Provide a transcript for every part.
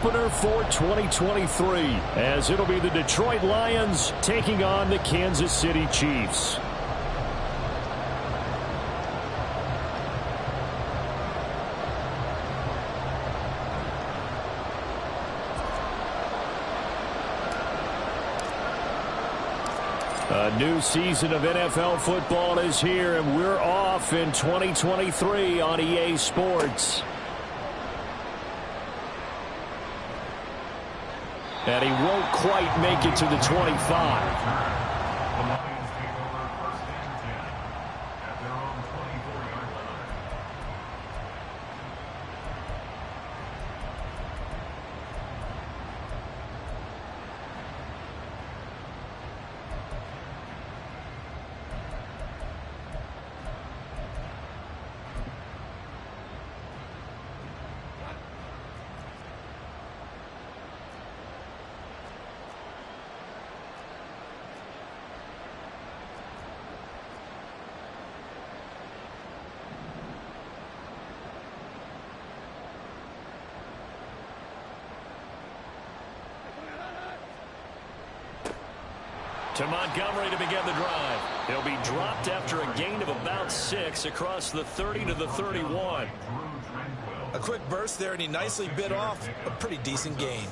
opener for 2023, as it'll be the Detroit Lions taking on the Kansas City Chiefs. A new season of NFL football is here, and we're off in 2023 on EA Sports. And he won't quite make it to the 25. To Montgomery to begin the drive. He'll be dropped after a gain of about 6 across the 30 to the 31. A quick burst there, and he nicely bit off a pretty decent gain.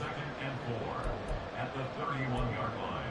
At the 31-yard line.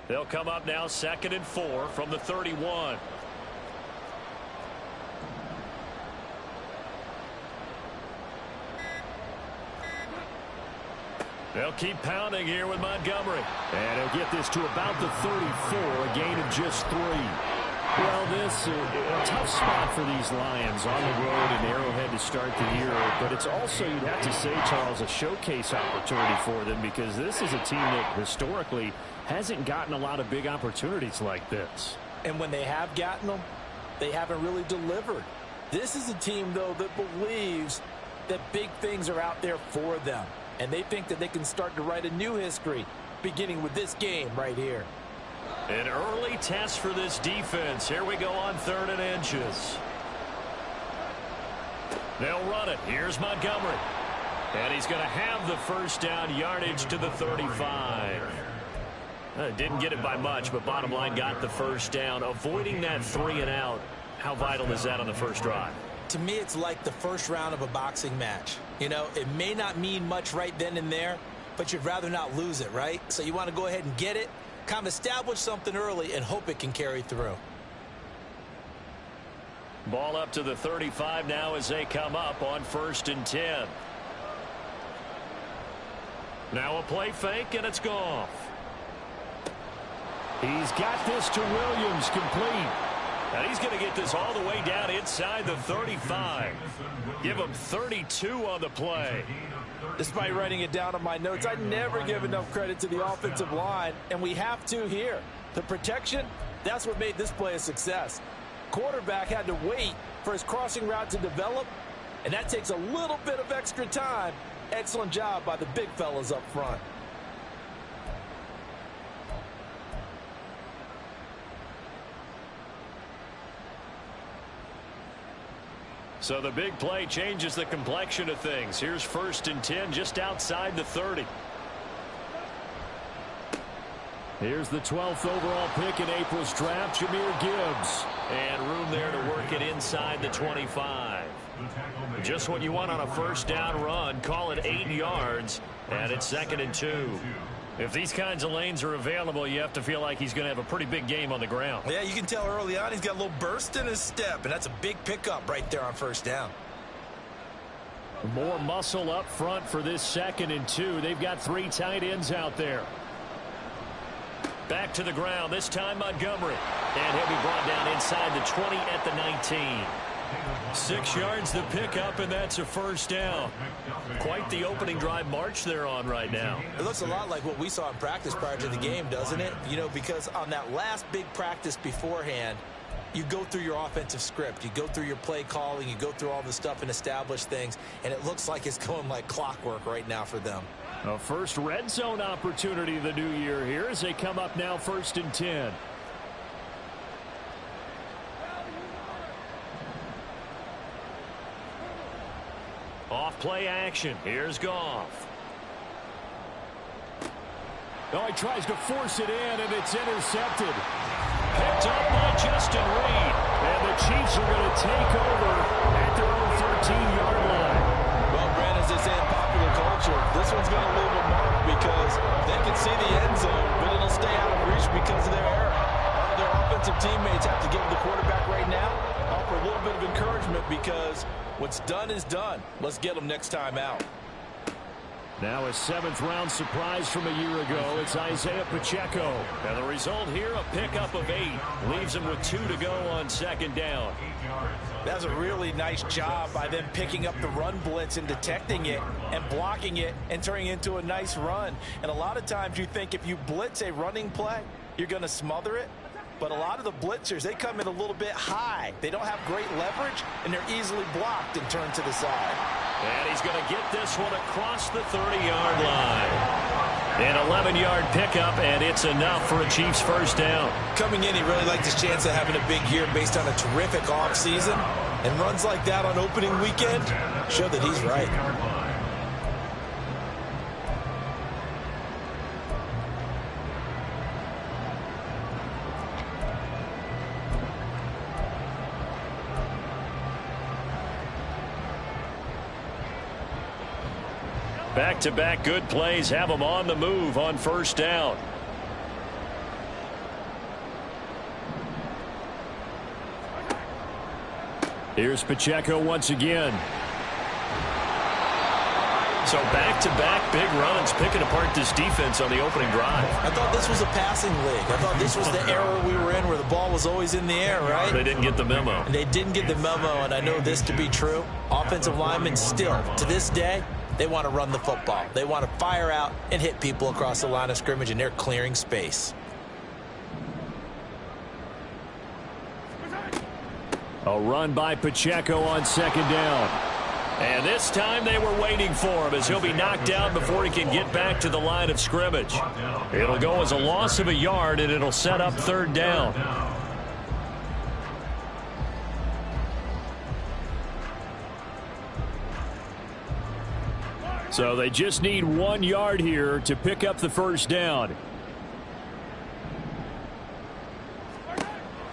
They'll come up now 2nd and 4 from the 31. They'll keep pounding here with Montgomery. And he'll get this to about the 34, a gain of just 3. Well, this is a tough spot for these Lions on the road in Arrowhead to start the year. But it's also, you'd have to say, Charles, a showcase opportunity for them, because this is a team that historically hasn't gotten a lot of big opportunities like this. And when they have gotten them, they haven't really delivered. This is a team, though, that believes that big things are out there for them. And they think that they can start to write a new history, beginning with this game right here. An early test for this defense. Here we go on 3rd and inches. They'll run it. Here's Montgomery. And he's going to have the first down, yardage to the 35. Didn't get it by much, but bottom line got the first down. Avoiding that 3 and out. How vital is that on the first drive? To me, it's like the first round of a boxing match. You know, it may not mean much right then and there, but you'd rather not lose it, right? So you want to go ahead and get it, kind of establish something early, and hope it can carry through. Ball up to the 35 now as they come up on 1st and 10. Now a play fake, and it's Goff. He's got this to Williams, complete. And he's going to get this all the way down inside the 35. Give him 32 on the play. Despite writing it down on my notes, I never give enough credit to the offensive line, and we have to here. The protection, that's what made this play a success. Quarterback had to wait for his crossing route to develop, and that takes a little bit of extra time. Excellent job by the big fellas up front. So the big play changes the complexion of things. Here's 1st and 10 just outside the 30. Here's the 12th overall pick in April's draft, Jahmyr Gibbs. And room there to work it inside the 25. Just what you want on a first down run. Call it 8 yards. And it's 2nd and 2. If these kinds of lanes are available, you have to feel like he's going to have a pretty big game on the ground. Yeah, you can tell early on he's got a little burst in his step, and that's a big pickup right there on first down. More muscle up front for this 2nd and 2. They've got 3 tight ends out there. Back to the ground, this time Montgomery. And he'll be brought down inside the 20 at the 19. 6 yards the pickup, and that's a first down. Quite the opening drive march they're on right now. It looks a lot like what we saw in practice prior to the game, doesn't it? You know, because on that last big practice beforehand, you go through your offensive script. You go through your play calling. You go through all the stuff and establish things. And it looks like it's going like clockwork right now for them. A first red zone opportunity the new year here as they come up now 1st and 10. Off play action. Here's Goff. Oh, he tries to force it in, and it's intercepted. Picked up by Justin Reed. And the Chiefs are going to take over at their own 13-yard line. Well, Brent, as they say in popular culture, this one's going to leave a mark because they can see the end zone, but it'll stay out of reach because of their error. All their offensive teammates have to give the quarterback right now, offer a little bit of encouragement because what's done is done. Let's get them next time out. Now a 7th-round surprise from a year ago. It's Isaiah Pacheco. And the result here, a pickup of 8. Leaves him with 2 to go on 2nd down. That's a really nice job by them picking up the run blitz and detecting it and blocking it and turning it into a nice run. And a lot of times you think if you blitz a running play, you're going to smother it. But a lot of the blitzers, they come in a little bit high. They don't have great leverage, and they're easily blocked and turned to the side. And he's going to get this one across the 30-yard line. An 11-yard pickup, and it's enough for a Chiefs first down. Coming in, he really liked his chance of having a big year based on a terrific offseason. And runs like that on opening weekend show that he's right. Back-to-back good plays have them on the move on 1st down. Here's Pacheco once again. So back-to-back big runs, picking apart this defense on the opening drive. I thought this was a passing league. I thought this was the era we were in where the ball was always in the air, right? They didn't get the memo. And they didn't get the memo, and I know this to be true. Offensive linemen still, to this day, they want to run the football. They want to fire out and hit people across the line of scrimmage, and they're clearing space. A run by Pacheco on 2nd down. And this time they were waiting for him as he'll be knocked down before he can get back to the line of scrimmage. It'll go as a loss of a yard, and it'll set up 3rd down. So they just need 1 yard here to pick up the first down.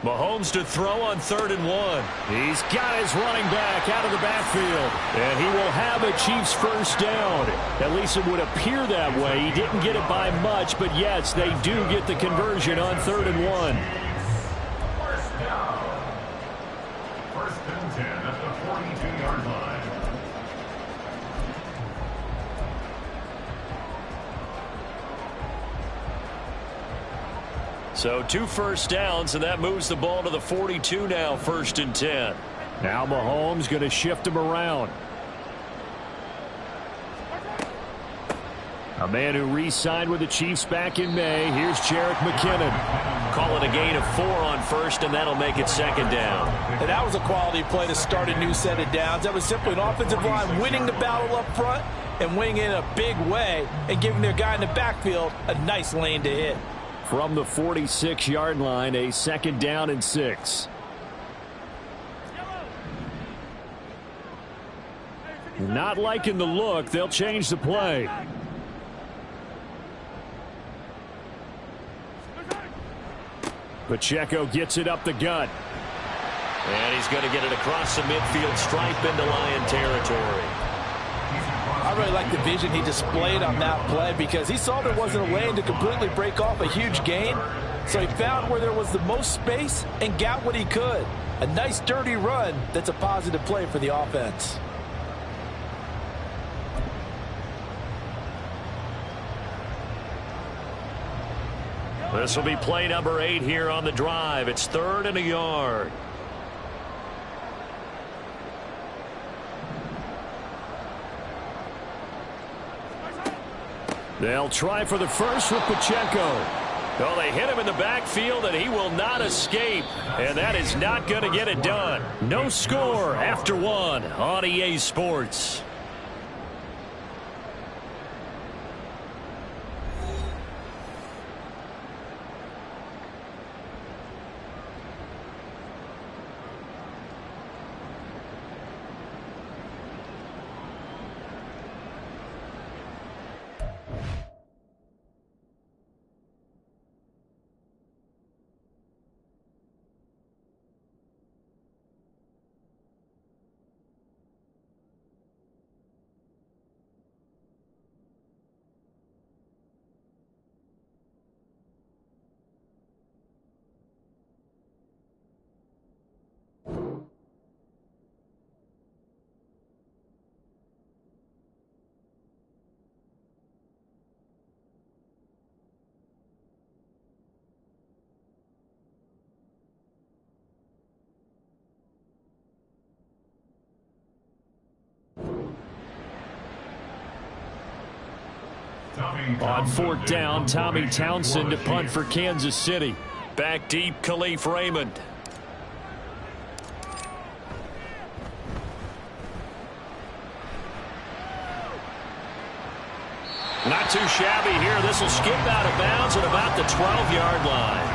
Mahomes to throw on 3rd and 1. He's got his running back out of the backfield. And he will have a Chiefs first down. At least it would appear that way. He didn't get it by much, but yes, they do get the conversion on 3rd and 1. First down. 1st and 10 at the 42-yard line. So 2 first downs, and that moves the ball to the 42 now, 1st and 10. Now Mahomes going to shift him around. A man who re-signed with the Chiefs back in May. Here's Jerick McKinnon. Call it a gain of 4 on 1st, and that'll make it 2nd down. And that was a quality play to start a new set of downs. That was simply an offensive line winning the battle up front and winning it in a big way and giving their guy in the backfield a nice lane to hit. From the 46-yard line, a 2nd down and 6. Not liking the look. They'll change the play. Pacheco gets it up the gut. And he's going to get it across the midfield stripe into Lion territory. I really like the vision he displayed on that play because he saw there wasn't a lane to completely break off a huge gain. So he found where there was the most space and got what he could. A nice dirty run that's a positive play for the offense. This will be play number 8 here on the drive. It's 3rd and a yard. They'll try for the first with Pacheco. Well, they hit him in the backfield, and he will not escape. And that is not going to get it done. No score after one on EA Sports. On fourth down, Tommy Townsend to punt for Kansas City. Back deep, Khalif Raymond. Not too shabby here. This will skip out of bounds at about the 12-yard line.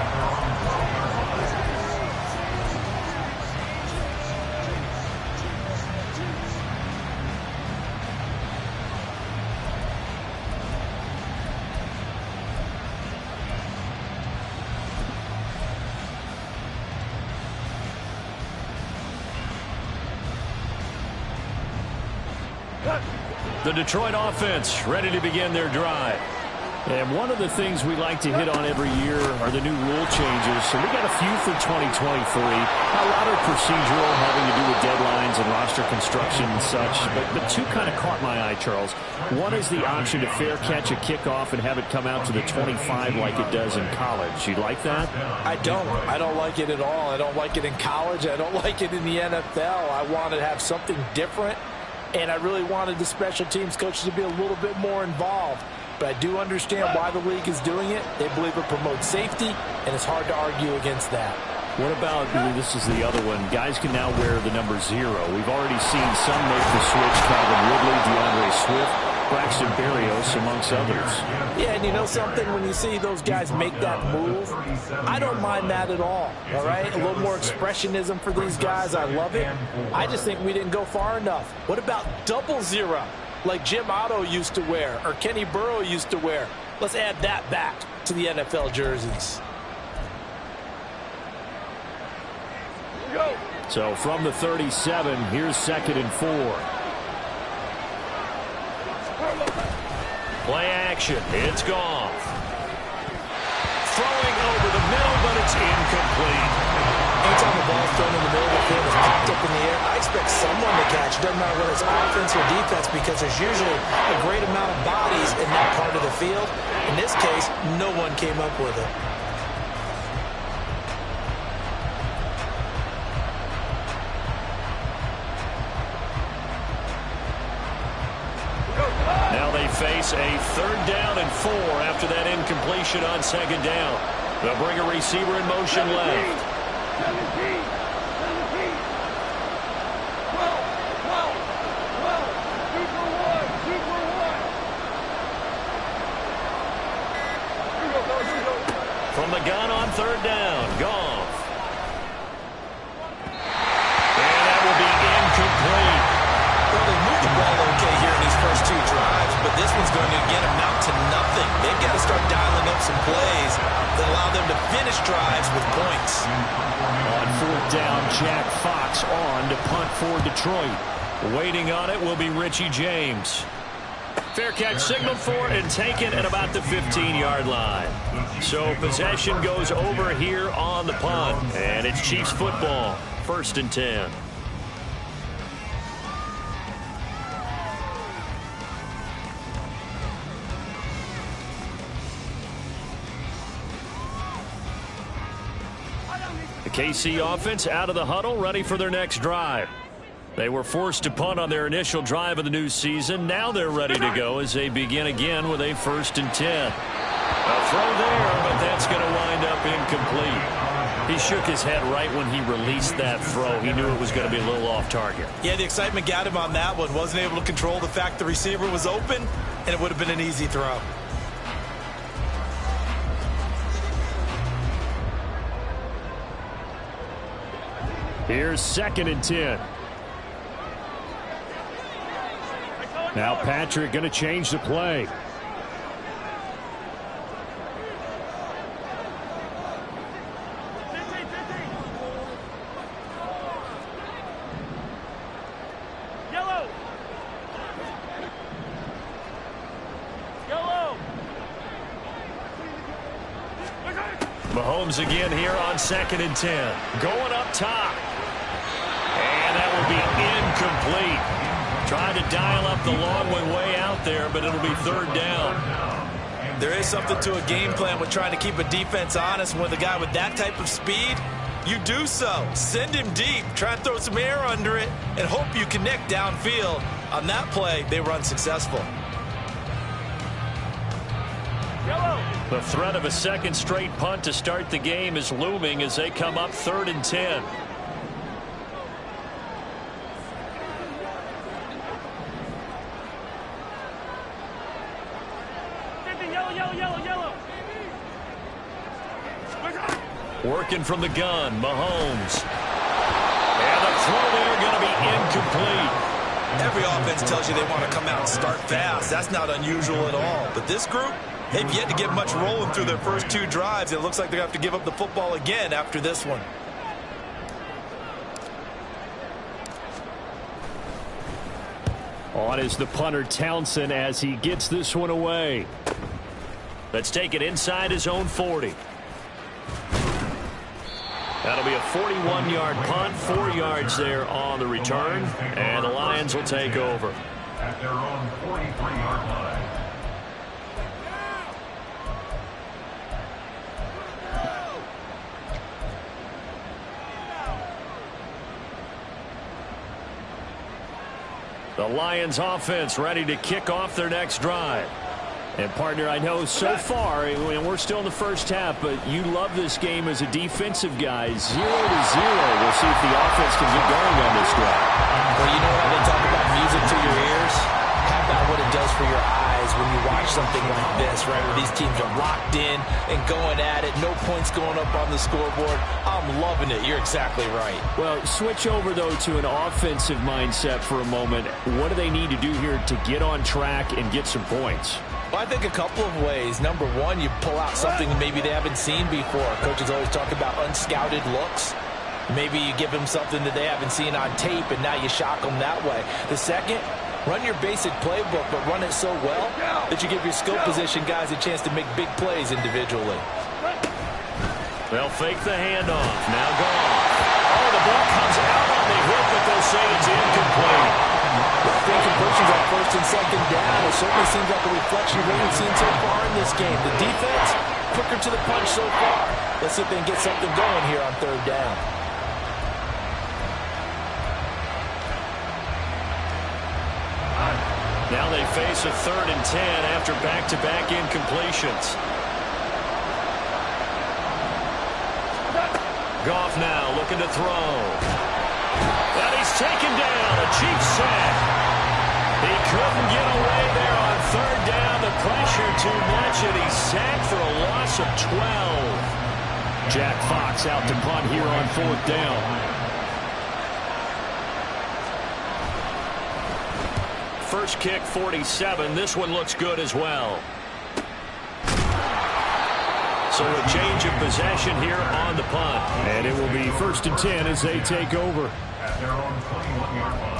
The Detroit offense ready to begin their drive. And one of the things we like to hit on every year are the new rule changes. So we got a few for 2023. A lot are procedural, having to do with deadlines and roster construction and such. But two kind of caught my eye, Charles. One is the option to fair catch a kickoff and have it come out to the 25 like it does in college. You like that? I don't. I don't like it at all. I don't like it in college. I don't like it in the NFL. I want to have something different. And I really wanted the special teams coaches to be a little bit more involved. But I do understand why the league is doing it. They believe it promotes safety, and it's hard to argue against that. What about, this is the other one, guys can now wear the number 0. We've already seen some make the switch, Calvin Ridley, DeAndre Swift, Braxton Berrios, amongst others. Yeah, and you know something? When you see those guys make that move, I don't mind that at all right? A little more expressionism for these guys. I love it. I just think we didn't go far enough. What about 00, like Jim Otto used to wear or Kenny Burrow used to wear? Let's add that back to the NFL jerseys. So from the 37, here's 2nd and 4. Play action. It's Goff. Throwing over the middle, but it's incomplete. Anytime the ball's thrown in the middle of the field, it's popped up in the air, I expect someone to catch. Doesn't matter whether it's offense or defense, because there's usually a great amount of bodies in that part of the field. In this case, no one came up with it. Now they face a 3rd down and 4 after that incompletion on 2nd down. They'll bring a receiver in motion left. 17, 12, 2 for 1. From the gun on 3rd down, Goff. And that will be incomplete. Well, they moved the ball okay here in these first 2 drives, but this one's going to again amount to nothing. They've got to start dialing up some plays that allow them to finish drives with points. On 4th down, Jack Fox on to punt for Detroit. Waiting on it will be Richie James. Fair catch signaled for and taken at about the 15-yard line. So possession goes over here on the punt, and it's Chiefs football, 1st and 10. The KC offense out of the huddle, ready for their next drive. They were forced to punt on their initial drive of the new season. Now they're ready to go as they begin again with a 1st and 10. A throw there, but that's going to wind up incomplete. He shook his head right when he released that throw. He knew it was going to be a little off target. Yeah, the excitement got him on that one. Wasn't able to control the fact the receiver was open, and it would have been an easy throw. Here's 2nd and 10. Now Patrick going to change the play. Mahomes again here on 2nd and 10. Going up top. And that will be incomplete. Trying to dial up the long way out there, but it'll be 3rd down. There is something to a game plan with trying to keep a defense honest. With a guy with that type of speed, you do so. Send him deep. Try and throw some air under it and hope you connect downfield. On that play, they were unsuccessful. The threat of a 2nd straight punt to start the game is looming as they come up 3rd and 10. Working from the gun, Mahomes. And the throw there going to be incomplete. Every offense tells you they want to come out and start fast. That's not unusual at all. But this group, they've yet to get much rolling through their first 2 drives. It looks like they're going to have to give up the football again after this one. On is the punter Townsend as he gets this one away. Let's take it inside his own 40. That'll be a 41-yard punt, 4 yards there on the return, and the Lions will take over. At their own 43-yard line. The Lions offense ready to kick off their next drive. And, partner, I know so far, and we're still in the first half, but you love this game as a defensive guy. 0-0. We'll see if the offense can get going on this drive. Well, you know how they talk about music to your ears? How about what it does for your eyes when you watch something like this, right, where these teams are locked in and going at it, no points going up on the scoreboard. I'm loving it. You're exactly right. Well, switch over, though, to an offensive mindset for a moment. What do they need to do here to get on track and get some points? Well, I think a couple of ways. Number one, you pull out something maybe they haven't seen before. Coaches always talk about unscouted looks. Maybe you give them something that they haven't seen on tape, and now you shock them that way. The second, run your basic playbook, but run it so well that you give your skill position guys a chance to make big plays individually. They'll fake the handoff. Now gone. Oh, the ball comes out on the hip, but they'll say it's incomplete. Incompletions on 1st and 2nd down. It certainly seems like a reflection of what we've seen so far in this game. The defense, quicker to the punch so far. Let's see if they can get something going here on 3rd down. Now they face a 3rd and 10 after back-to-back incompletions. Goff now looking to throw. And he's taken down. A cheap sack. He couldn't get away there on 3rd down. The pressure too much, and he's sacked for a loss of 12. Jack Fox out to punt here on 4th down. First kick, 47. This one looks good as well. So a change of possession here on the punt. And it will be 1st and 10 as they take over. At their own 21-yard line.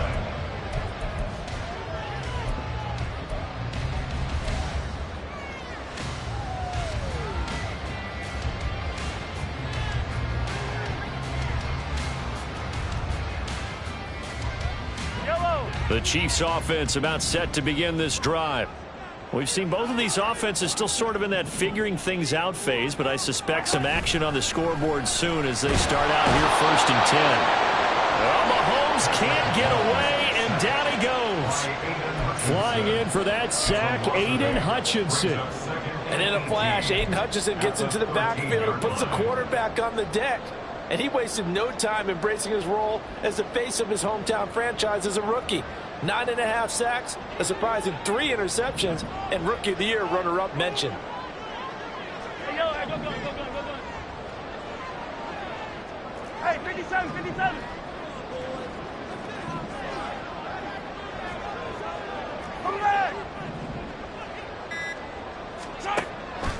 The Chiefs offense about set to begin this drive. We've seen both of these offenses still sort of in that figuring things out phase, but I suspect some action on the scoreboard soon as they start out here 1st and 10. Well, Mahomes Mahomes can't get away, and down he goes. Flying in for that sack, Aiden Hutchinson. And in a flash, Aiden Hutchinson gets into the backfield and puts the quarterback on the deck. And he wasted no time embracing his role as the face of his hometown franchise as a rookie. 9.5 sacks, a surprising 3 interceptions, and Rookie of the Year runner-up mentioned. Hey, yo, hey, go. Hey, 57. Come back.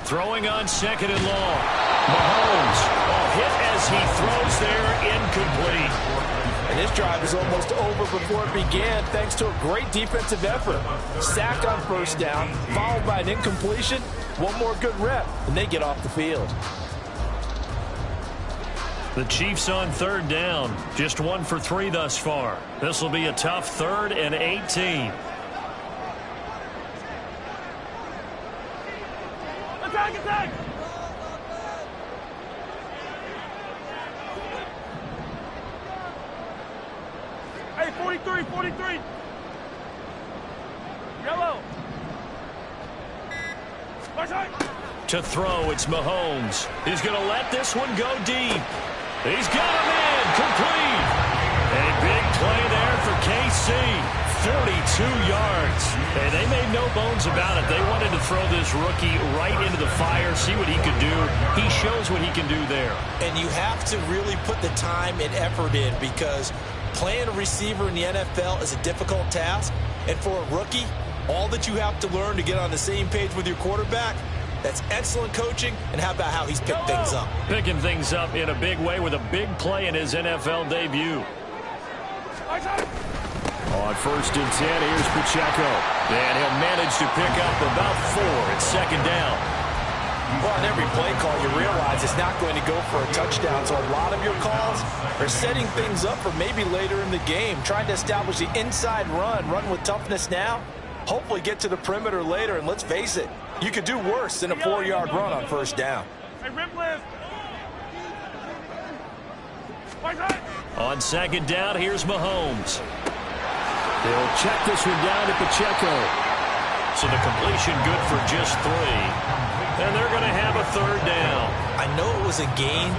Throwing on 2nd and long. Mahomes, hit as he throws there, incomplete. And this drive is almost over before it began thanks to a great defensive effort. Sack on 1st down, followed by an incompletion. One more good rep, and they get off the field. The Chiefs on 3rd down. Just 1 for 3 thus far. This will be a tough 3rd and 18. Attack! Hey, 43. Yellow. To throw, it's Mahomes. He's going to let this one go deep. He's got him in, complete. A big play there for KC. 42 yards. Hey, they made no bones about it. They wanted to throw this rookie right into the fire, see what he could do. He shows what he can do there. And you have to really put the time and effort in because playing a receiver in the NFL is a difficult task. And for a rookie, all that you have to learn to get on the same page with your quarterback, that's excellent coaching. And how about how he's picked things up? Picking things up in a big way with a big play in his NFL debut. On 1st and 10, here's Pacheco. And he'll manage to pick up about 4 at 2nd down. Well, on every play call, you realize it's not going to go for a touchdown. So a lot of your calls are setting things up for maybe later in the game, trying to establish the inside run with toughness now, hopefully get to the perimeter later. And let's face it, you could do worse than a 4-yard run on 1st down. Hey, rip left. On 2nd down, here's Mahomes. They'll check this one down to Pacheco. So the completion good for just 3. And they're going to have a 3rd down. I know it was a gain,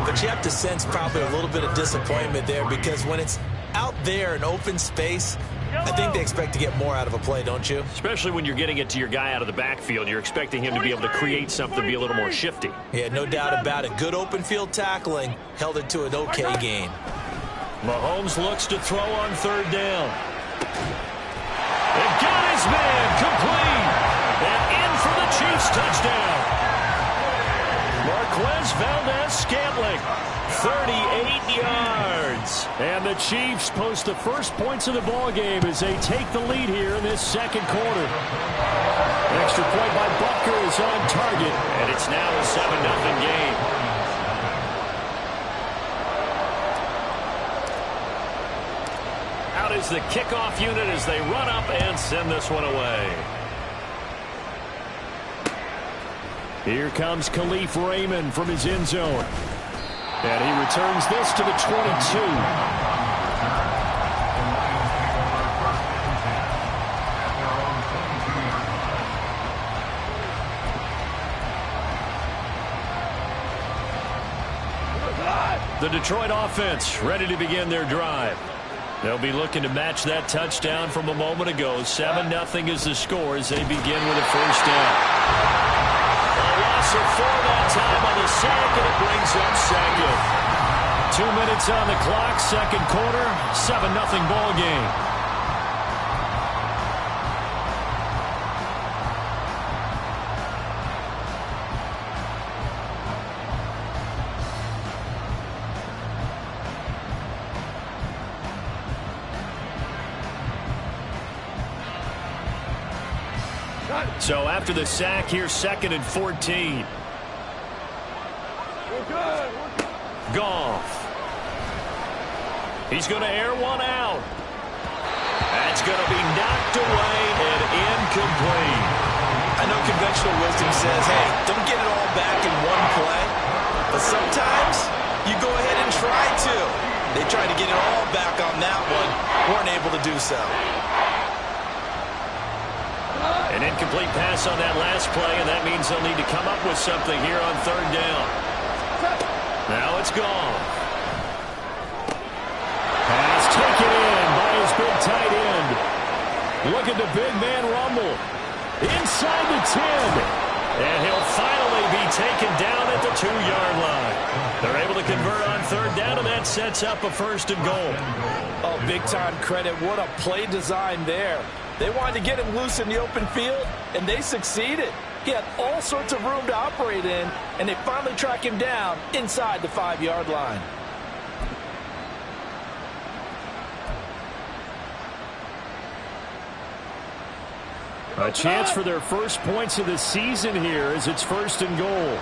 but you have to sense probably a little bit of disappointment there because when it's out there in open space, I think they expect to get more out of a play, don't you? Especially when you're getting it to your guy out of the backfield. You're expecting him to be able to create something, be a little more shifty. Yeah, no doubt about it. Good open field tackling held it to an okay gain. Mahomes looks to throw on 3rd down. They've got his man complete. And in for the Chiefs touchdown. Marquez Valdez-Scantling, 38 yards. And the Chiefs post the first points of the ball game as they take the lead here in this 2nd quarter. An extra point by Butker is on target, and it's now a 7-0 game. Out is the kickoff unit as they run up and send this one away. Here comes Khalif Raymond from his end zone. And he returns this to the 22. The Detroit offense ready to begin their drive. They'll be looking to match that touchdown from a moment ago. 7-0 is the score as they begin with a 1st down. A loss of 4 that time on the sack, and it brings up 2nd. 2 minutes on the clock, 2nd quarter, 7-0 ball game. So after the sack, here's 2nd and 14. Goff. He's going to air one out. That's going to be knocked away and incomplete. I know conventional wisdom says, hey, don't get it all back in one play. But sometimes you go ahead and try to. They tried to get it all back on that one. Weren't able to do so. An incomplete pass on that last play, and that means they'll need to come up with something here on third down. Now it's gone. Pass taken in by his big tight end. Look at the big man rumble. Inside the 10. And he'll finally be taken down at the 2-yard line. They're able to convert on third down, and that sets up a 1st and goal. Oh, big-time credit. What a play design there. They wanted to get him loose in the open field, and they succeeded. He had all sorts of room to operate in, and they finally track him down inside the 5-yard line. A chance for their first points of the season here as it's 1st and goal.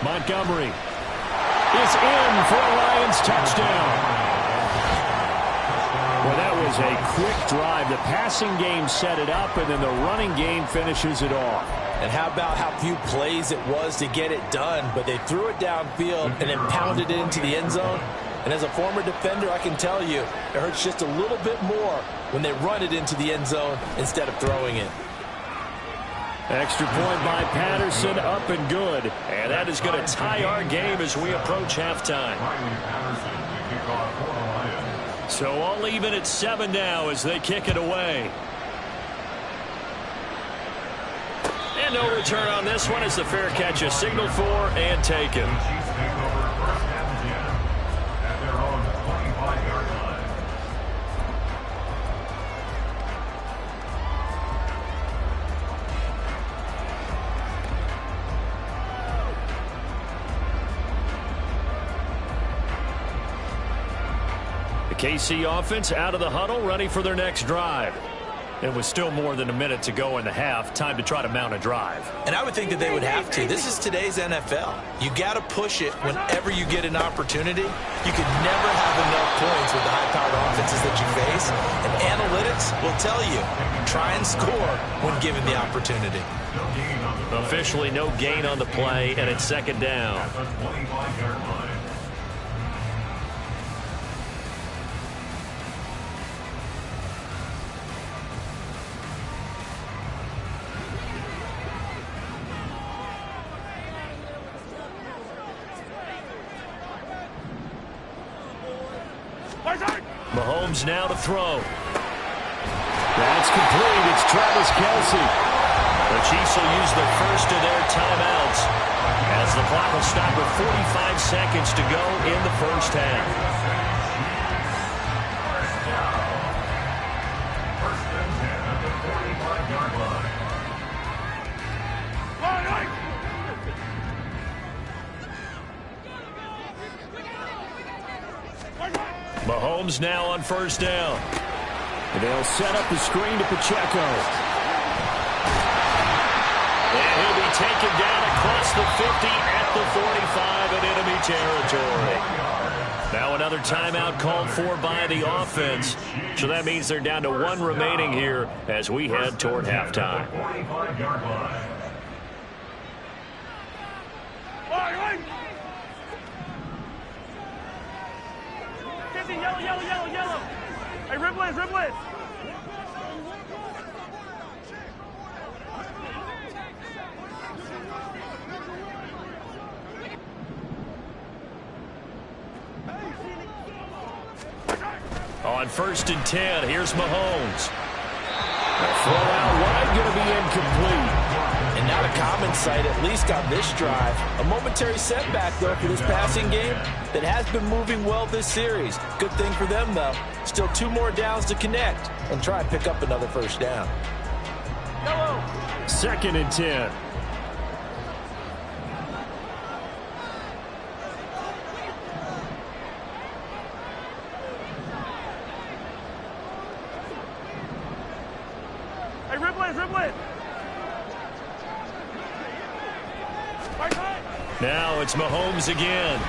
Montgomery is in for a Lions touchdown. Well, that was a quick drive. The passing game set it up, and then the running game finishes it off. And how about how few plays it was to get it done, but they threw it downfield and then pounded it into the end zone. And as a former defender, I can tell you, it hurts just a little bit more when they run it into the end zone instead of throwing it. Extra point by Patterson, up and good. And that is going to tie our game as we approach halftime. So all even at 7 now as they kick it away. And no return on this one as the fair catch is signaled for and taken. KC offense out of the huddle, ready for their next drive. It was still more than a minute to go in the half. Time to try to mount a drive. And I would think that they would have to. This is today's NFL. You got to push it whenever you get an opportunity. You can never have enough points with the high-powered offenses that you face. And analytics will tell you, try and score when given the opportunity. Officially no gain on the play, and it's 2nd down. Mahomes now to throw. That's complete. It's Travis Kelce. The Chiefs will use the first of their timeouts as the clock will stop with 45 seconds to go in the first half. First and 10 at the 45-yard line. Mahomes now on 1st down. And they'll set up the screen to Pacheco. And he'll be taken down across the 50 at the 45 in enemy territory. Now another timeout called for by the offense. So that means they're down to 1 remaining here as we head toward halftime. 45-yard line. Yellow, yellow, yellow, yellow. Hey, Riblets, Riblets. On 1st and 10, here's Mahomes. The throw out wide, going to be incomplete. And not a common sight, at least on this drive. A momentary setback, though, for this passing game that has been moving well this series. Good thing for them, though. Still 2 more downs to connect and try and pick up another 1st down. 2nd and 10. Hey, Riblets, Riblets. Now it's Mahomes again.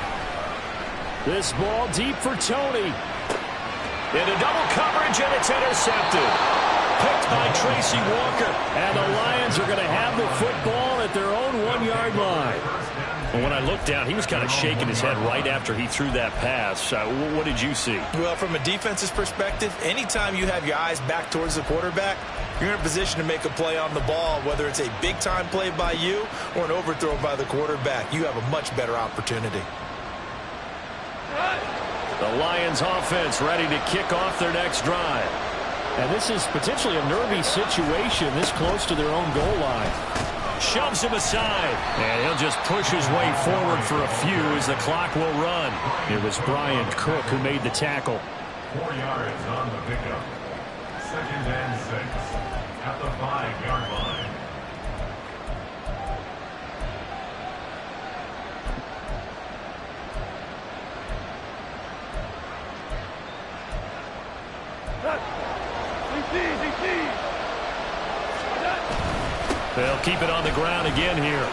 This ball deep for Tony. Into double coverage, and it's intercepted. Picked by Tracy Walker. And the Lions are going to have the football at their own 1-yard line. And when I looked down, he was kind of shaking his head right after he threw that pass. What did you see? Well, from a defense's perspective, anytime you have your eyes back towards the quarterback, you're in a position to make a play on the ball, whether it's a big-time play by you or an overthrow by the quarterback. You have a much better opportunity. The Lions offense ready to kick off their next drive. And this is potentially a nervy situation this close to their own goal line. Shoves him aside. And he'll just push his way forward for a few as the clock will run. It was Brian Cook who made the tackle. 4 yards on the pickup. 2nd and 6 at the 5-yard line. They'll keep it on the ground again here.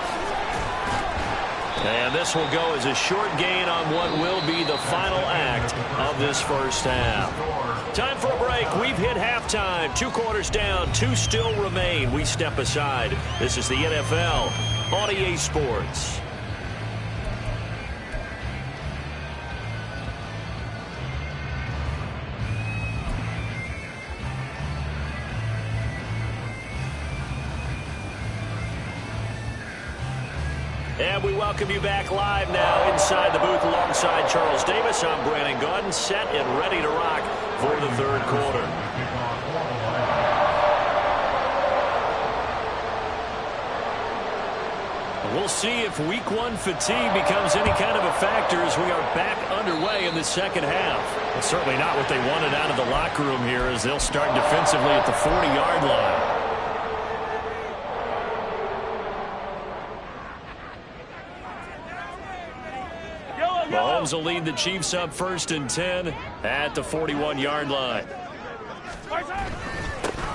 And this will go as a short gain on what will be the final act of this first half. Time for a break. We've hit halftime. 2 quarters down. 2 still remain. We step aside. This is the NFL on EA Sports. And we welcome you back live now inside the booth alongside Charles Davis. I'm Brandon Gaudin, set and ready to rock for the third quarter. We'll see if week 1 fatigue becomes any kind of a factor as we are back underway in the second half. It's certainly not what they wanted out of the locker room here as they'll start defensively at the 40-yard line. Mahomes will lead the Chiefs up 1st and 10 at the 41-yard line.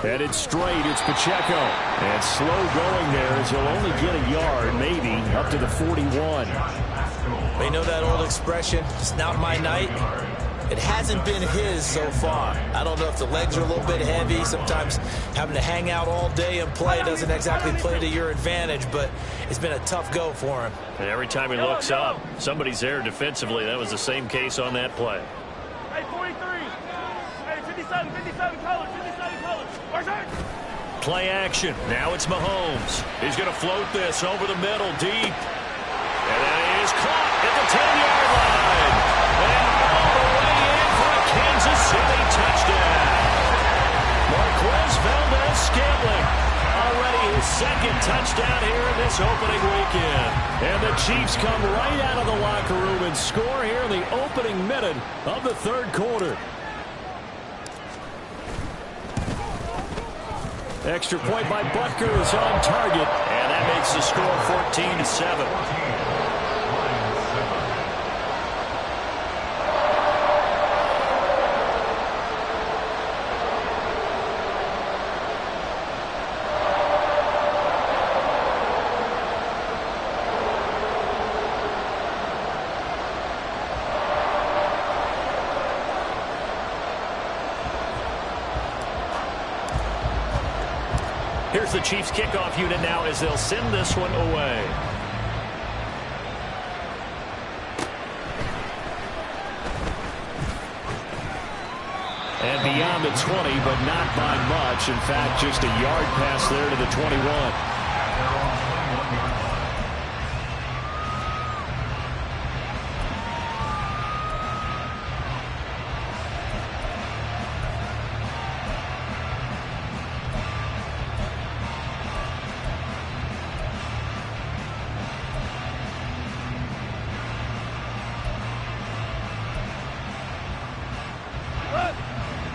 Headed straight, it's Pacheco. And slow going there as he'll only get a yard, maybe, up to the 41. They know that old expression, it's not my night. It hasn't been his so far. I don't know if the legs are a little bit heavy. Sometimes having to hang out all day and play doesn't exactly play to your advantage, but it's been a tough go for him. And every time he looks up, somebody's there defensively. That was the same case on that play. Hey, 43. Hey, 57 colors, 57 colors. Play action. Now it's Mahomes. He's going to float this over the middle, deep. And that is caught at the 10-yard line. And all the way in for a Kansas City touchdown. Marquez Valdez-Scantling. Already his 2nd touchdown here in this opening weekend. And the Chiefs come right out of the locker room and score here in the opening minute of the third quarter. Extra point by Butker is on target, and that makes the score 14-7. Here's the Chiefs kickoff unit now as they'll send this one away. And beyond the 20, but not by much. In fact, just a yard pass there to the 21.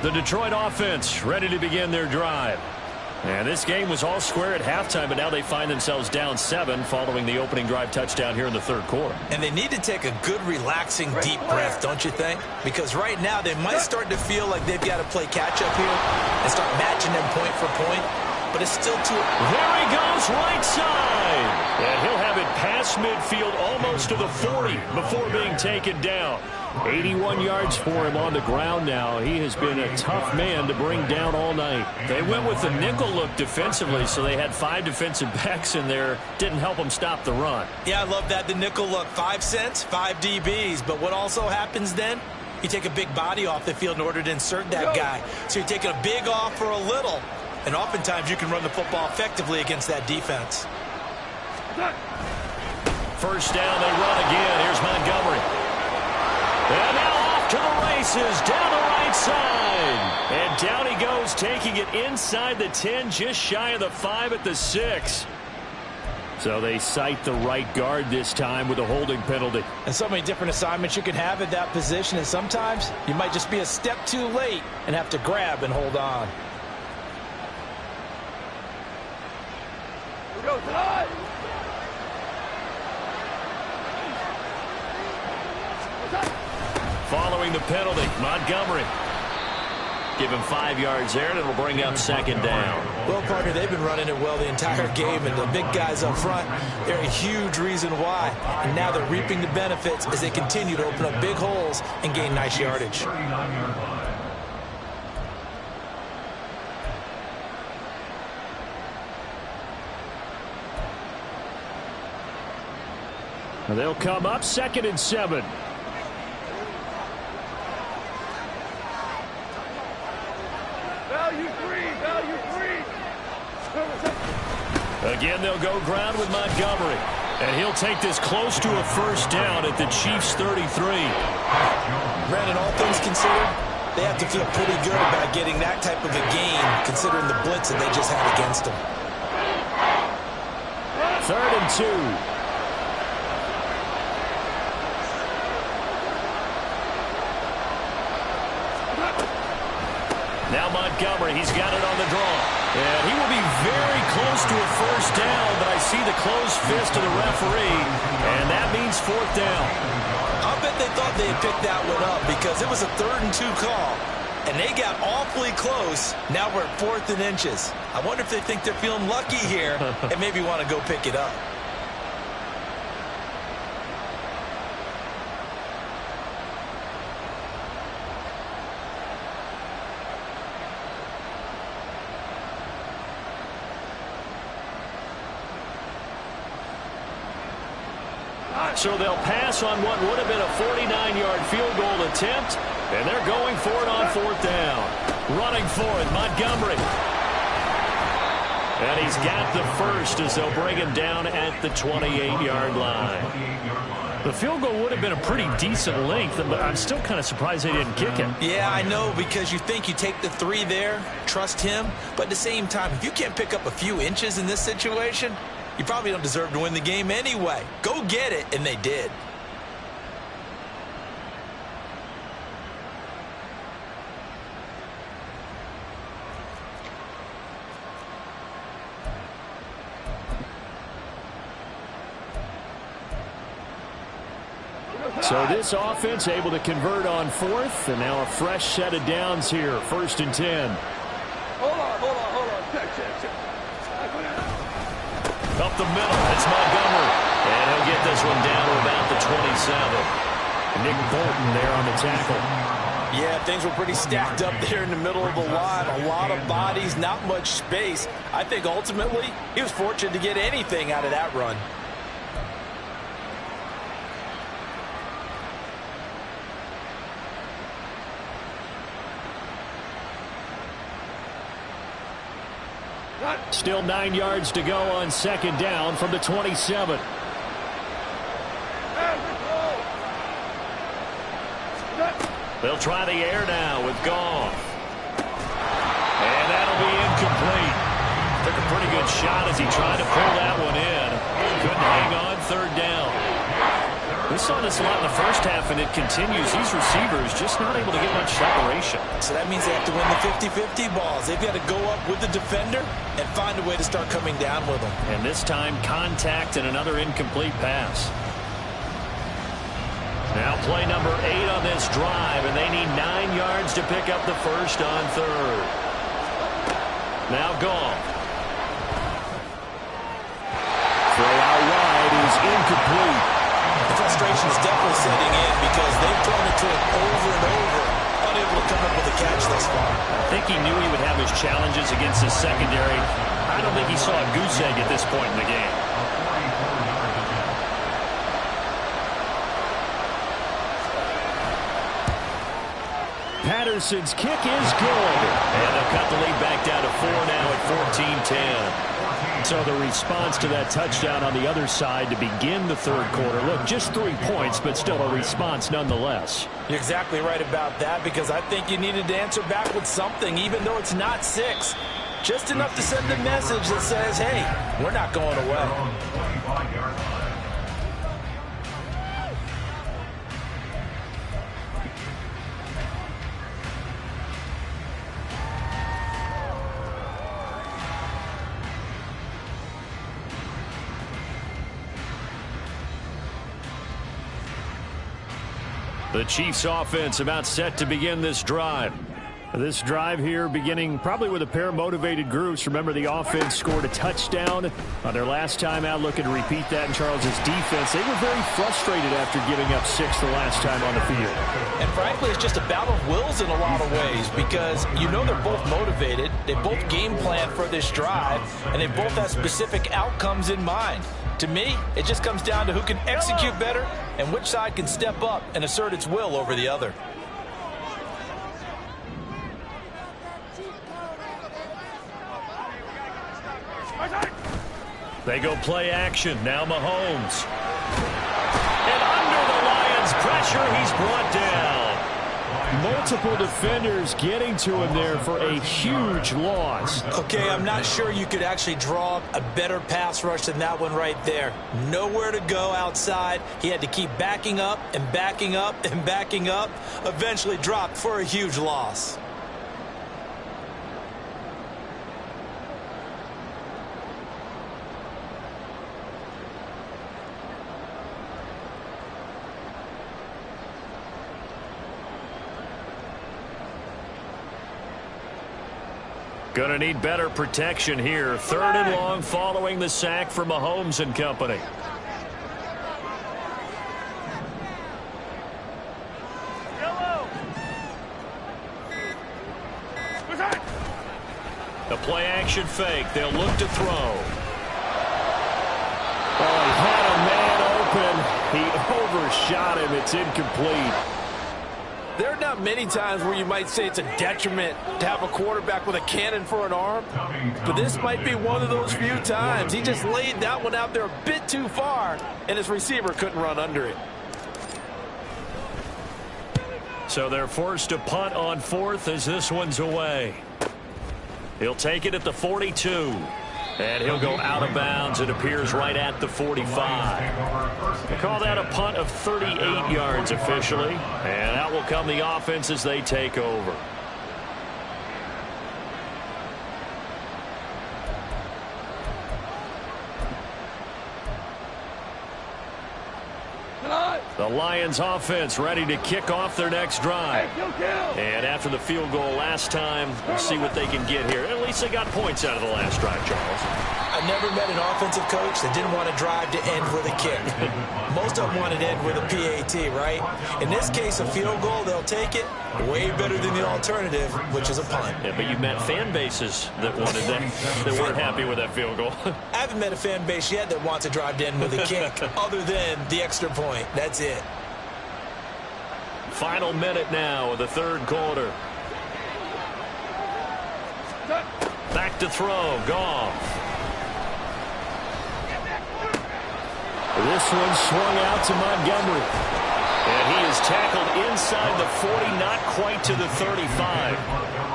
The Detroit offense ready to begin their drive. And this game was all square at halftime, but now they find themselves down 7 following the opening drive touchdown here in the third quarter. And they need to take a good, relaxing, deep breath, don't you think? Because right now they might start to feel like they've got to play catch-up here and start matching them point for point. But it's still too... There he goes, right side. And he'll have it past midfield almost to the 40 before being taken down. 81 yards for him on the ground now. He has been a tough man to bring down all night. They went with the nickel look defensively, so they had 5 defensive backs in there. Didn't help them stop the run. Yeah, I love that, the nickel look. 5 cents, 5 DBs. But what also happens then? You take a big body off the field in order to insert that guy. So you're taking a big off for a little. And oftentimes you can run the football effectively against that defense. First down, they run again. Here's Montgomery. And now off to the races, down the right side. And down he goes, taking it inside the 10, just shy of the 5 at the 6. So they cite the right guard this time with a holding penalty. And so many different assignments you can have at that position, and sometimes you might just be a step too late and have to grab and hold on. Go, tonight. Following the penalty, Montgomery. Give him 5 yards there, and it'll bring up second down. Well, partner, they've been running it well the entire game, and the big guys up front, they're a huge reason why. And now they're reaping the benefits as they continue to open up big holes and gain nice yardage. 39-yard line. They'll come up 2nd and 7. Value three. Again, they'll go ground with Montgomery. And he'll take this close to a first down at the Chiefs' 33. Brandon, all things considered, they have to feel pretty good about getting that type of a gain, considering the blitz that they just had against them. 3rd and 2. Now Montgomery, he's got it on the draw. And he will be very close to a first down, but I see the closed fist of the referee, and that means 4th down. I'll bet they thought they had picked that one up because it was a 3rd and 2 call, and they got awfully close. Now we're at 4th and inches. I wonder if they think they're feeling lucky here and maybe want to go pick it up. So they'll pass on what would have been a 49-yard field goal attempt, and they're going for it on 4th down. Running for it, Montgomery. And he's got the first as they'll bring him down at the 28-yard line. The field goal would have been a pretty decent length, but I'm still kind of surprised they didn't kick it. Yeah, I know, because you think you take the 3 there, trust him, but at the same time, if you can't pick up a few inches in this situation, you probably don't deserve to win the game anyway. Go get it, and they did. So this offense able to convert on 4th, and now a fresh set of downs here, 1st and 10. Hold on. Check. Up the middle, it's Montgomery. And he'll get this one down to about the 27. Nick Bolton there on the tackle. Yeah, things were pretty stacked up there in the middle of the line. A lot of bodies, not much space. I think ultimately he was fortunate to get anything out of that run. Still 9 yards to go on 2nd down from the 27. They'll try the air now with Goff. And that'll be incomplete. Took a pretty good shot as he tried to pull that one in. Couldn't hang on, 3rd down. We saw this a lot in the first half, and it continues. These receivers just not able to get much separation. So that means they have to win the 50-50 balls. They've got to go up with the defender and find a way to start coming down with them. And this time, contact and another incomplete pass. Now play number 8 on this drive, and they need 9 yards to pick up the first on 3rd. Now Goff. Throw out wide is incomplete. The frustration is definitely setting in because they've thrown it to him over and over, unable to come up with a catch thus far. I think he knew he would have his challenges against his secondary. I don't think he saw a goose egg at this point in the game. Patterson's kick is good. And they'll cut the lead back down to 4 now at 14-10. So the response to that touchdown on the other side to begin the third quarter. Look, just 3 points, but still a response nonetheless. You're exactly right about that, because I think you needed to answer back with something, even though it's not 6. Just enough to send a message that says, hey, we're not going away. The Chiefs offense about set to begin this drive. This drive here beginning probably with a pair of motivated groups. Remember, the offense scored a touchdown on their last time out. Looking to repeat that in Charles's defense. They were very frustrated after giving up 6 the last time on the field. And frankly, it's just a battle of wills in a lot of ways, because you know they're both motivated. They both game plan for this drive, and they both have specific outcomes in mind. To me, it just comes down to who can execute better and which side can step up and assert its will over the other. They go play action. Now Mahomes. And under the Lions' pressure, he's brought down. Multiple defenders getting to him there for a huge loss. Okay, I'm not sure you could actually draw a better pass rush than that one right there. Nowhere to go outside. He had to keep backing up and backing up and backing up. Eventually dropped for a huge loss. Gonna need better protection here. 3rd and long following the sack for Mahomes and company. The play action fake. They'll look to throw. Oh, he had a man open. He overshot him. It's incomplete. There are not many times where you might say it's a detriment to have a quarterback with a cannon for an arm, but this might be one of those few times. He just laid that one out there a bit too far, and his receiver couldn't run under it. So they're forced to punt on 4th as this one's away. He'll take it at the 42. And he'll go out of bounds. It appears right at the 45. They call that a punt of 38 yards officially. And out will come the offense as they take over. The Lions offense ready to kick off their next drive. And after the field goal last time, we'll see what they can get here. At least they got points out of the last drive, Charles. I never met an offensive coach that didn't want to drive to end with a kick. Most of them wanted to end with a PAT, right? In this case, a field goal, they'll take it. Way better than the alternative, which is a punt. Yeah, but you've met fan bases that wanted that, that weren't happy with that field goal. I haven't met a fan base yet that wants to drive to end with a kick, other than the extra point. That's it. Final minute now of the third quarter. Back to throw. Goff. This one swung out to Montgomery. And he is tackled inside the 40, not quite to the 35.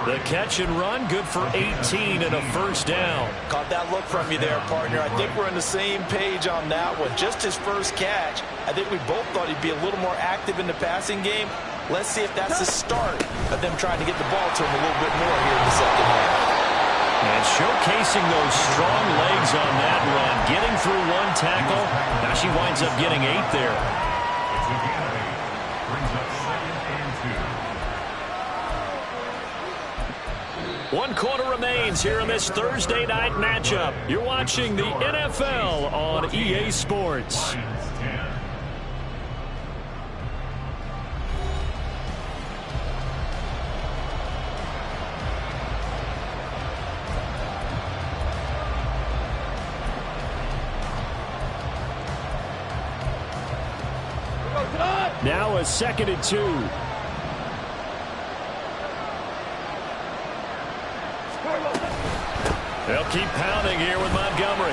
The catch and run, good for 18 and a first down. Caught that look from you there, partner. I think we're on the same page on that one. Just his first catch. I think we both thought he'd be a little more active in the passing game. Let's see if that's the start of them trying to get the ball to him a little bit more here in the second half. And showcasing those strong legs on that run, getting through one tackle. Now she winds up getting 8 there. Brings up 2nd and 2. 1 quarter remains here in this Thursday night matchup. You're watching the NFL on EA Sports. Now a 2nd and 2. They'll keep pounding here with Montgomery.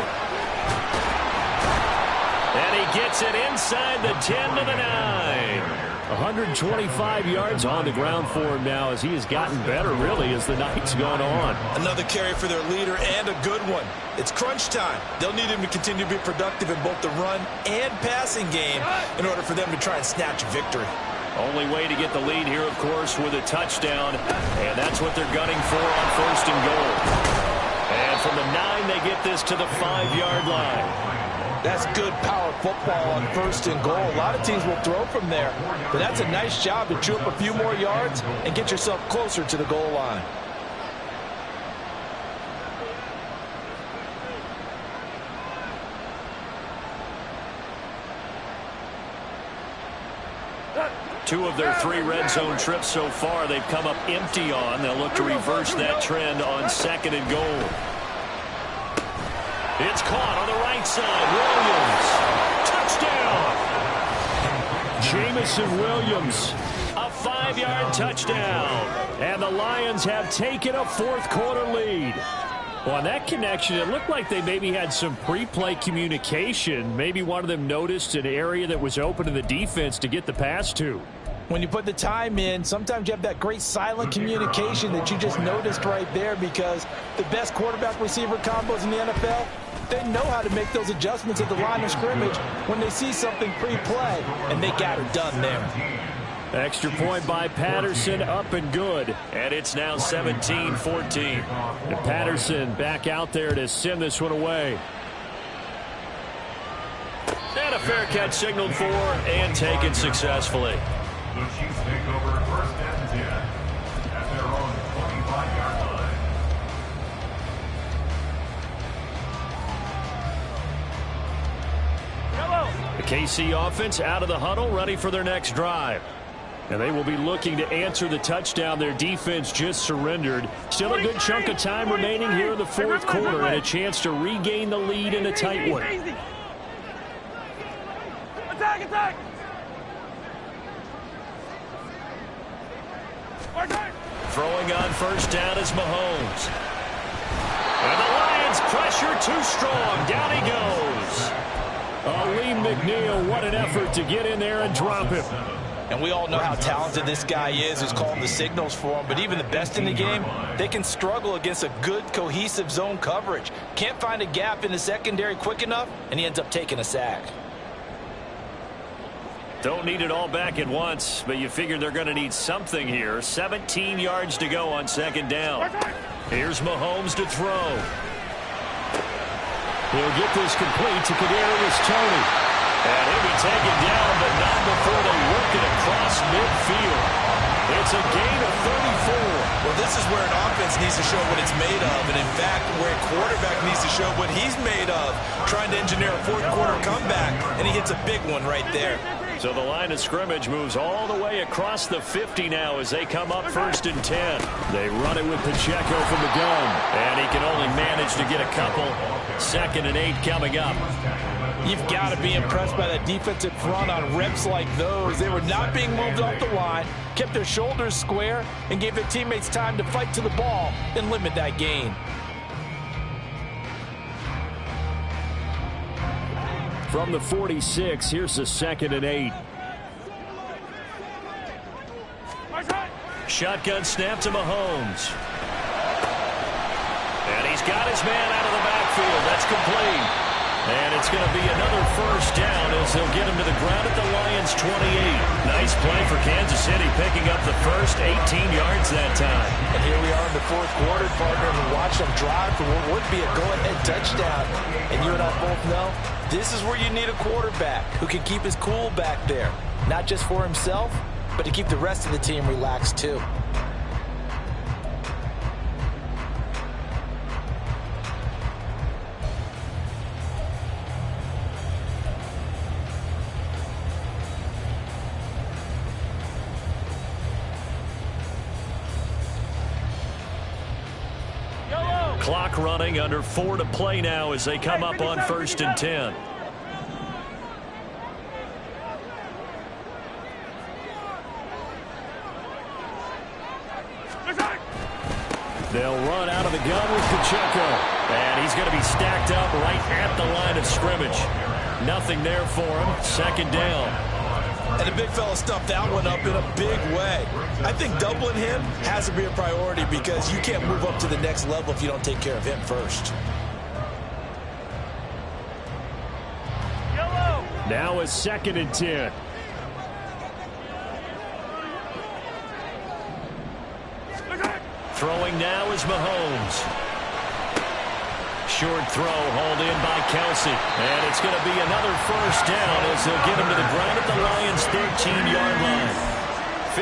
And he gets it inside the 10 to the 9. 125 yards on the ground for him now as he has gotten better, really, as the night's gone on. Another carry for their leader and a good one. It's crunch time. They'll need him to continue to be productive in both the run and passing game in order for them to try and snatch a victory. Only way to get the lead here, of course, with a touchdown, and that's what they're gunning for on 1st and goal. And from the 9, they get this to the 5-yard line. That's good power football on 1st and goal. A lot of teams will throw from there, but that's a nice job to chew up a few more yards and get yourself closer to the goal line. Two of their 3 red zone trips so far they've come up empty on. They'll look to reverse that trend on 2nd and goal. It's caught on the right side. Williams. Touchdown. Jamison Williams. A 5-yard touchdown. And the Lions have taken a 4th quarter lead. Well, on that connection, it looked like they maybe had some pre-play communication. Maybe one of them noticed an area that was open to the defense to get the pass to. When you put the time in, sometimes you have that great silent communication that you just noticed right there, because the best quarterback-receiver combos in the NFL, they know how to make those adjustments at the line of scrimmage when they see something pre-play, and they got it done there. Extra point by Patterson, up and good. And it's now 17-14. And Patterson back out there to send this one away. And a fair catch signaled for and taken successfully. The Chiefs take over 1st and 10 at their own 25-yard line. The KC offense out of the huddle, ready for their next drive. And they will be looking to answer the touchdown their defense just surrendered. Still a good chunk of time remaining here in the 4th quarter and a chance to regain the lead in a tight one. Attack, attack! Throwing on 1st down is Mahomes. And the Lions pressure too strong. Down he goes. Lee McNeil, what an effort to get in there and drop him. And we all know how talented this guy is who's calling the signals for him. But even the best in the game, they can struggle against a good, cohesive zone coverage. Can't find a gap in the secondary quick enough, and he ends up taking a sack. Don't need it all back at once, but you figure they're going to need something here. 17 yards to go on 2nd down. Here's Mahomes to throw. He'll get this complete to Kadarius Toney. And he'll be taken down, but not before they work it across midfield. It's a gain of 34. Well, this is where an offense needs to show what it's made of. And, in fact, where a quarterback needs to show what he's made of, trying to engineer a 4th quarter comeback, and he hits a big one right there. So the line of scrimmage moves all the way across the 50 now as they come up 1st and 10. They run it with Pacheco from the gun, and he can only manage to get a couple. 2nd and 8 coming up. You've got to be impressed by that defensive front on reps like those. They were not being moved off the line, kept their shoulders square, and gave their teammates time to fight to the ball and limit that gain. From the 46, here's the 2nd and 8. Shotgun snap to Mahomes. And he's got his man out of the backfield. That's complete. And it's going to be another 1st down as they'll get him to the ground at the Lions' 28. Nice play for Kansas City, picking up the first 18 yards that time. And here we are in the 4th quarter, partner, and watch them drive for what would be a go-ahead touchdown. And you and I both know this is where you need a quarterback who can keep his cool back there. Not just for himself, but to keep the rest of the team relaxed too. Clock running, under 4 to play now as they come up on 1st and 10. They'll run out of the gun with Pacheco. And he's going to be stacked up right at the line of scrimmage. Nothing there for him. Second down. And the big fella stuffed that one up in a big way. I think doubling him has to be a priority because you can't move up to the next level if you don't take care of him first. Yellow. Now a 2nd and 10. Throwing now is Mahomes. Short throw hauled in by Kelsey. And it's going to be another first down as they'll get him to the ground at the Lions' 13-yard line.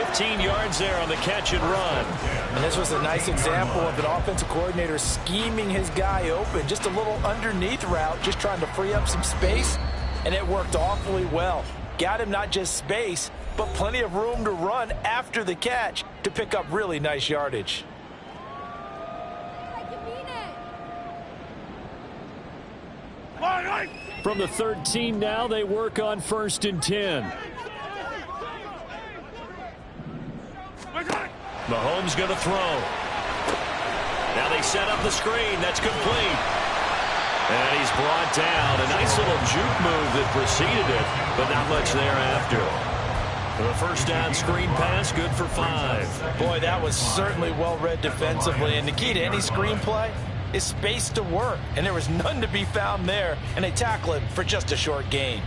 15 yards there on the catch and run. And this was a nice example of an offensive coordinator scheming his guy open. Just a little underneath route, just trying to free up some space. And it worked awfully well. Got him not just space, but plenty of room to run after the catch to pick up really nice yardage. From the 13 now, they work on 1st and 10. Mahomes going to throw. Now they set up the screen. That's complete. And he's brought down. A nice little juke move that preceded it, but not much thereafter. The first down screen pass, good for 5. Boy, that was certainly well read defensively. And the key to any screen play is space to work. And there was none to be found there. And they tackle him for just a short gain.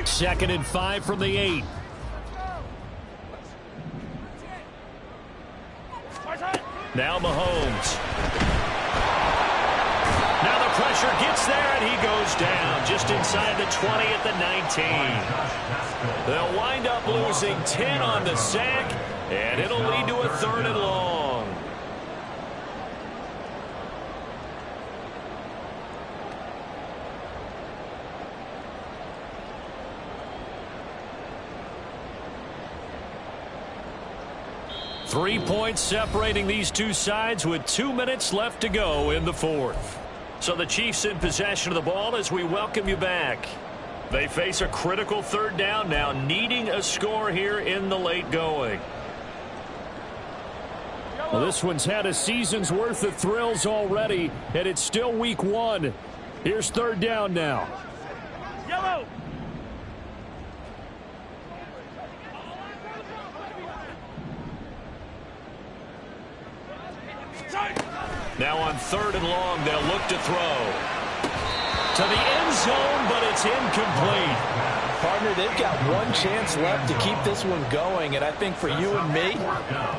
Second and 5 from the 8. Now Mahomes. Now the pressure gets there, and he goes down just inside the 20 at the 19. They'll wind up losing 10 on the sack, and it'll lead to a 3rd and long. Three points separating these two sides with 2 minutes left to go in the 4th. So the Chiefs in possession of the ball as we welcome you back. They face a critical 3rd down now, needing a score here in the late going. Well, this one's had a season's worth of thrills already, and it's still week 1. Here's 3rd down now. Yellow. Now on 3rd and long, they'll look to throw. To the end zone, but it's incomplete. Partner, they've got one chance left to keep this one going, and I think for you and me,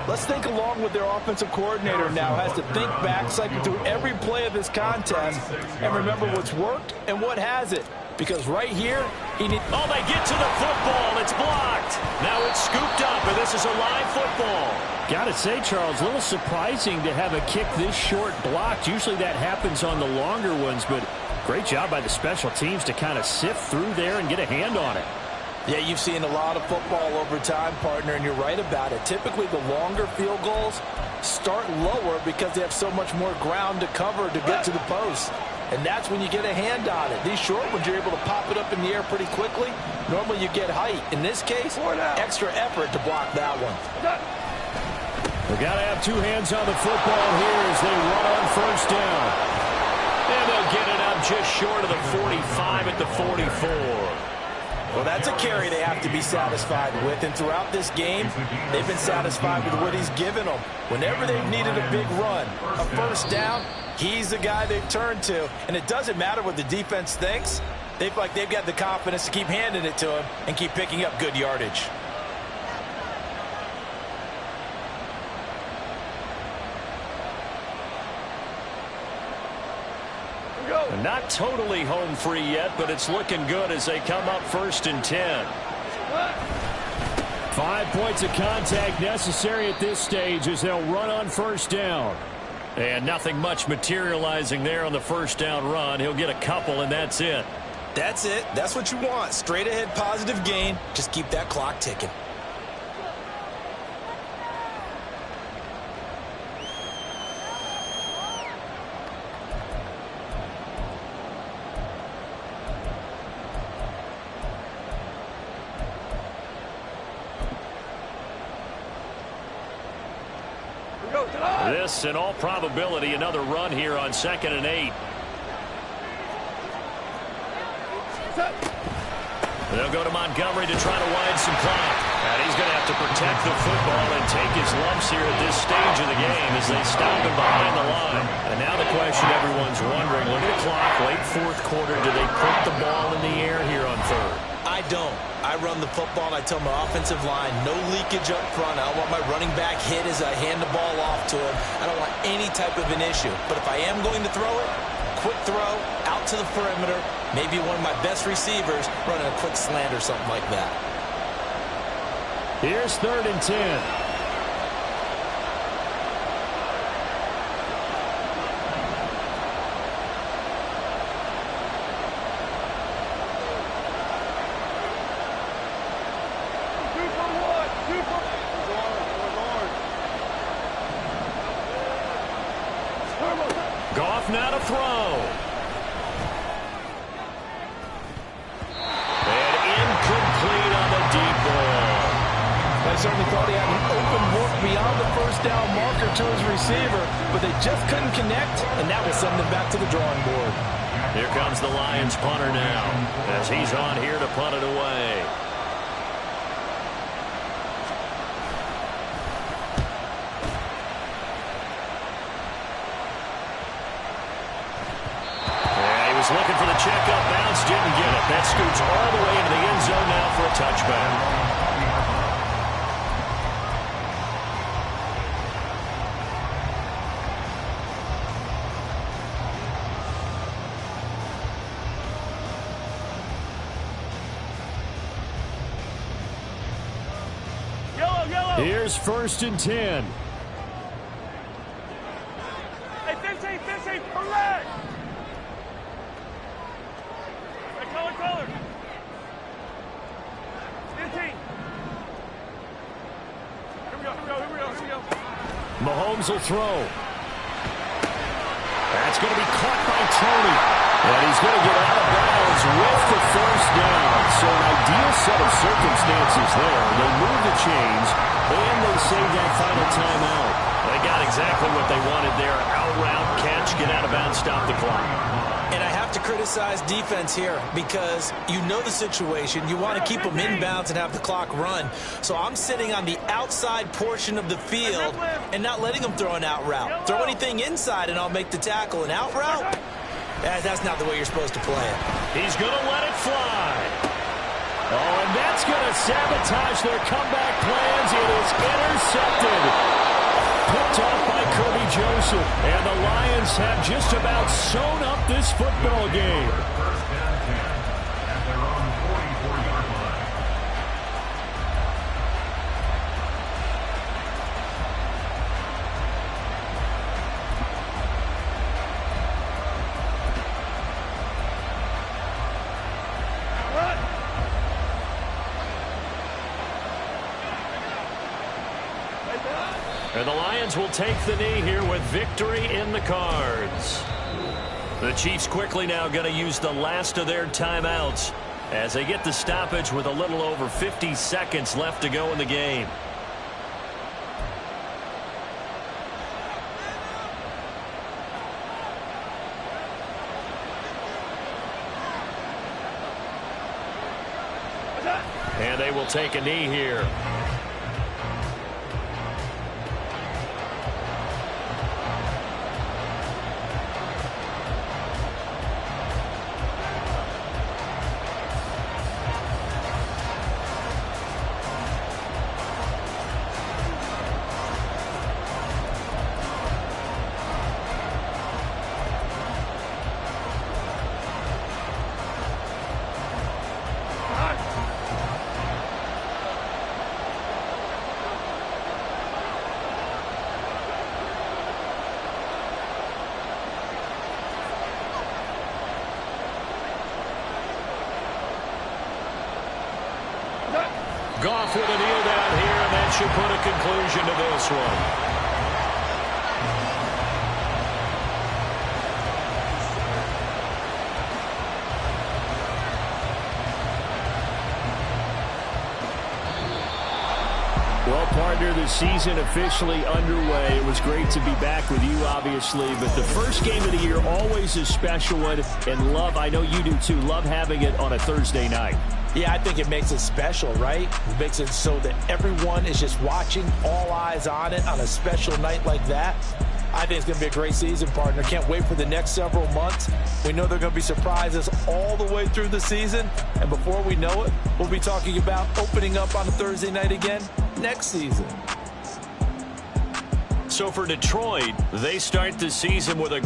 let's think along with their offensive coordinator now. Has to think back, cycle through every play of this contest, and remember what's worked and what hasn't. Because right here, he needs... Oh, they get to the football. It's blocked. Now it's scooped up, and this is a live football. Got to say, Charles, a little surprising to have a kick this short blocked. Usually that happens on the longer ones, but great job by the special teams to kind of sift through there and get a hand on it. Yeah, you've seen a lot of football over time, partner, and you're right about it. Typically, the longer field goals start lower because they have so much more ground to cover to get to the post. And that's when you get a hand on it. These short ones, you're able to pop it up in the air pretty quickly. Normally, you get height. In this case, extra effort to block that one. They've got to have 2 hands on the football here as they run on 1st down. And they'll get it up just short of the 45 at the 44. Well, that's a carry they have to be satisfied with. And throughout this game, they've been satisfied with what he's given them. Whenever they've needed a big run, a 1st down, he's the guy they've turned to. And it doesn't matter what the defense thinks. They've got the confidence to keep handing it to him and keep picking up good yardage. Not totally home free yet, but it's looking good as they come up 1st and 10. 5 points of contact necessary at this stage as they'll run on 1st down. And nothing much materializing there on the 1st down run. He'll get a couple, and that's it. That's it. That's what you want. Straight ahead positive gain. Just keep that clock ticking. This, in all probability, another run here on 2nd and 8. They'll go to Montgomery to try to wind some clock. And he's going to have to protect the football and take his lumps here at this stage of the game as they stop him behind the line. And now the question everyone's wondering, look at the clock, late 4th quarter, do they put the ball in the air here on 3rd? I don't. I run the football, and I tell my offensive line, no leakage up front. I don't want my running back hit as I hand the ball off to him. I don't want any type of an issue. But if I am going to throw it, quick throw, out to the perimeter, maybe one of my best receivers running a quick slant or something like that. Here's 3rd and 10. Goff now to throw. And incomplete on the deep ball. I certainly thought he had an open look beyond the first down marker to his receiver, but they just couldn't connect, and that will send them back to the drawing board. Here comes the Lions punter now as he's on here to punt it away. Looking for the checkup bounce, didn't get it. That scoots all the way into the end zone now for a touchback. Yellow. Here's 1st and 10. Hey, 15, correct. Color. 15. Here we go. Mahomes will throw. That's going to be caught by Tony. And he's going to get out of bounds with the 1st down. So an ideal set of circumstances there. They move the chains, and they save that final timeout. They got exactly what they wanted there. Out route, catch, get out of bounds, stop the clock. And I have to criticize defense here because you know the situation. You want to keep them inbounds and have the clock run. So I'm sitting on the outside portion of the field and not letting them throw an out route. Throw anything inside and I'll make the tackle. An out route? That's not the way you're supposed to play it. He's going to let it fly. Oh, and that's going to sabotage their comeback plans. It is intercepted. Picked off by Kirby Joseph. And the Lions have just about sewn up this football game. First down 10 at their own 44-yard line. And the Lions will take the knee here with victory in the cards. The Chiefs quickly now going to use the last of their timeouts as they get the stoppage with a little over 50 seconds left to go in the game. And they will take a knee here. Goff with a kneel down here, and that should put a conclusion to this one. Well partner, the season officially underway. It was great to be back with you, obviously, but the first game of the year always a special one, and I know you do too, love having it on a Thursday night. Yeah, I think it makes it special, right? It makes it so that everyone is just watching, all eyes on it on a special night like that. I think it's going to be a great season, partner. Can't wait for the next several months. We know there are going to be surprises all the way through the season. And before we know it, we'll be talking about opening up on a Thursday night again next season. So for Detroit, they start the season with a